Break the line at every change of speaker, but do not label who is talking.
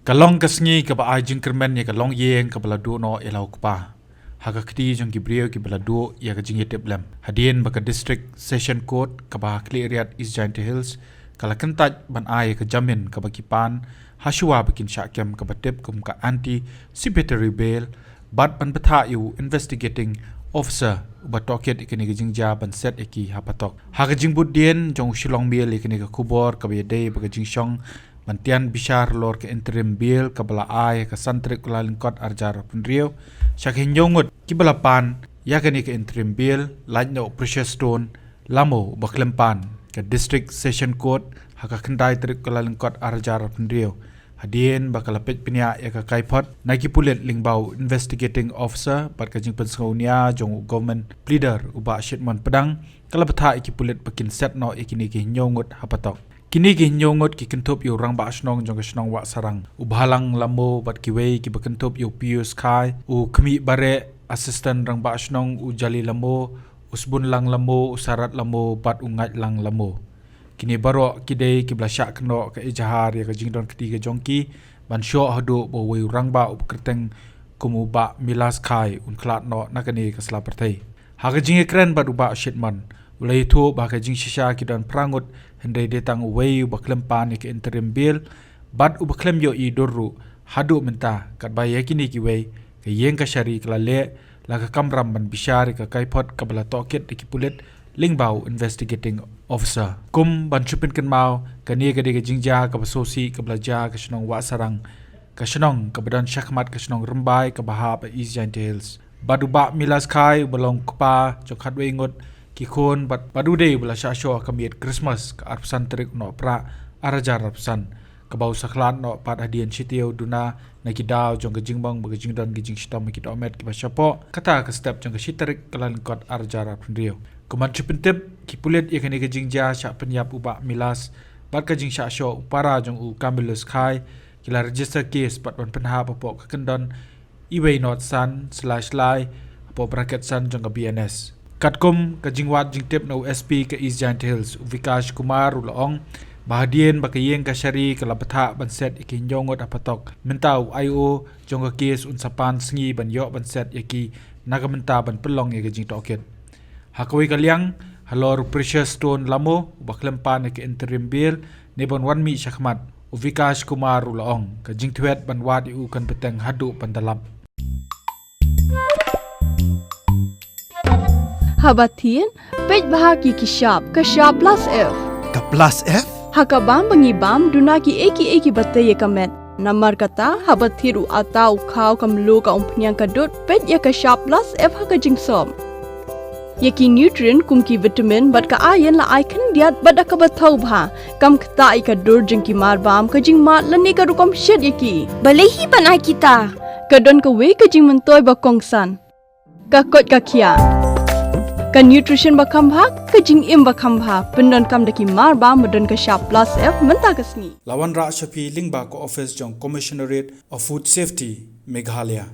Kalong kasngi ka ba ajing kermen ya kalong yeng ka baladu no elau kupa. Haka kti jong gibriyo ki baladu ya ka jing yetep lem. Hadien baka district session court ka ba kli area East Giant Hills kala Kyntait ban ay ka Jamin ka ba kipan hashuwa bakin syakem ka ba tip kum ka anti cipitary bail bat ban Bthah yu investigating officer uba toket ikini ka jing ja ban set iki Phatok. Haka jing budien jong Shillong Mail ikini ka kubor ka ba yadei baka jing syong Mantian bishar lor ke interim bill kabala ay ka santrik kula lingkot arjar punrio syakin Ngut kibala pan yakani ke interim bill lain no precious stone lamo baklempan ke district session court haka Kyntait trik kula lingkot arjar punrio hadien bakalapit pinya ya ka kaipot naki pulit lingbau investigating officer bat ka jing pensaunia jong government pleader uba shitmon pedang kala Bthah iki pulit bakin set no ikini ke Ngut Phatok. Kini ki Ngut ki kentup yu rang ba asnong jong asnong wa sarang ubhalang lamo bat Uwei ki bakentup yu pius kai u kemi bare assistant rang ba asnong u jali lamo usbun lang lamo usarat lamo bat ungat lang lamo kini baro kidei ki blasyak kno ka ijahar ya ka jingdon ketiga jongki ban syo hadu bo wei rang ba up kerteng kumu ba milas kai un klat no nakani ka slapertai ha ka jinge kren bat uba shitman ulai thu ba ka jing shisha ki don prangut hendai detang Uwei baklempan ke interim bill bat ubaklem yo I dorru hadu menta kat baya kini ki Uwei ke Ïingkashari kala le la ka kamram ban bishar ka kaipot kabla toket ki pulit lingbau investigating officer kum ban chupin kan mau kani ka de jingja ka basosi ka blaja ka shnong wa sarang ka shnong ka badan shakmat ka shnong rembai ka bahab East Giant Hills baduba milas kai balong kupa chokhat Uwei Ngut ki khon bat padude bula sha sho kamiet Christmas ka arpsan trik no pra arajar arpsan ka bau saklan no pat hadien chitio duna na ki daw jong ka jingbang ba jingdon ki jing stom ki domet ki ba shapo kata ka step jong ka shitrik kalan kot arajar arprio kuman chipintep ki pulet ye kani ka jingja sha penyap uba milas bat ka jing sha sho para jong u kamilus khai kila register case pat ban penha papo ka kendon Uwei not san/lai apo bracket san jong ka BNS Katkum ka jingwat jingtip na USP ka East Giant Hills Ïingkashari ulaong bahadien baka Ïingkashari kala Bthah ban set iki Ngut Phatok mentau IO jong ka case unsapan sngi ban yo ban set yaki nagamenta ban pelong ya jing toket hakoi kalyang halor precious stone lamo baklempan ke interim bill ne ban wan mi shakmat Ïingkashari ulaong ka jing thwet ban wat u kan beteng hadu pandalap
Habatin, pej bahagi ki shop plus F.
Ka plus F?
Haka bam bangi bam duna ki eki batte ye kamet. Namar kata habathiru atau khau kamlu ka umpnyang kadut pej ya ka shop plus F haka jingsom. Yaki nutrient kum ki vitamin bat ka iron la icon diat bat ka bathau bha kam khta I ka dur jing ki mar bam ka jing mat lani ka rukom shed yaki.
Balehi banai kita.
Ka don ka we ka jing mentoy ba kongsan. Ka kot ka kia. Ka nutrition bakam bha ka jing im bakam bha pendon kam daki mar ba modon ka shop plus F menta kasni
lawan ra shapi lingba ko office jong commissionerate of food safety Meghalaya